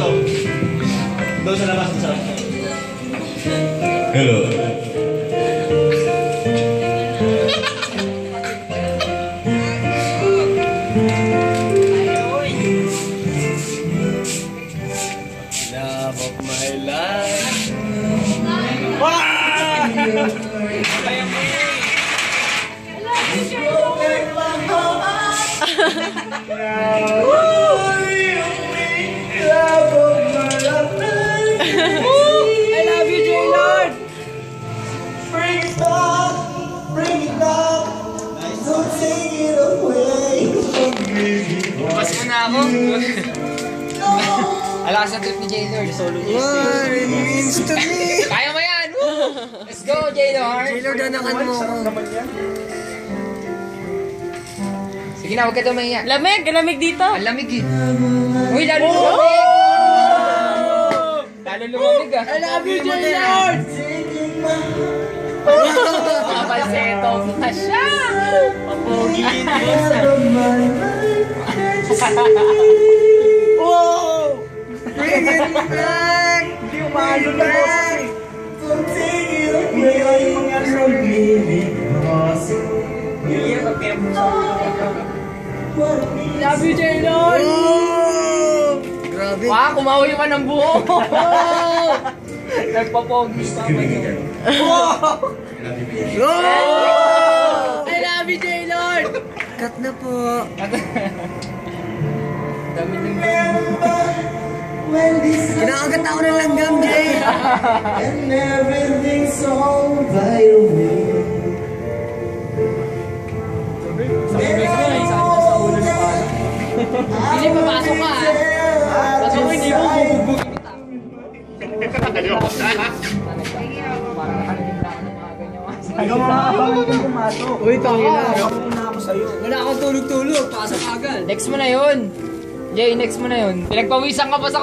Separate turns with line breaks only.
Doon sa labas, sa labas.
Hello.
Love of my life.
I love you, J-Lord!
Bring it back, don't take it away from me.
Bukas mo na ako. Alakas na trip ni J-Lord. Solo niya.
What it means to me!
Kaya mo yan! Let's go, J-Lord!
J-Lord, anakan mo ako.
Sige na, huwag ka tumahiya.
Lamig! Lamig dito!
Ang lamig eh. Uy, lalo lumamig! Lalo lumamig ah.
I love you, J-Lord!
Papaseto pa siya!
Papogi na Bring it back! Hindi umalo na back!
Don't take it away from me because
Love you, J-Lord! Grabe!
Wow, kumawi pa ng buhok!
Nagpapogi pa ba yun?
I love you, J-Lord! Cut na po.
Dami ng
when this
Kinakagat ako ng langgam, Jay!
and everything's all right away.
Hindi, papasok ka ha! Pasok mo, hindi mo bubugugin kita.
Uy, tangina. Wala akong tulog-tulog. Pasok agad.
Next mo na yun. Jay, next mo na yun. Pinagpawisan ka pa sa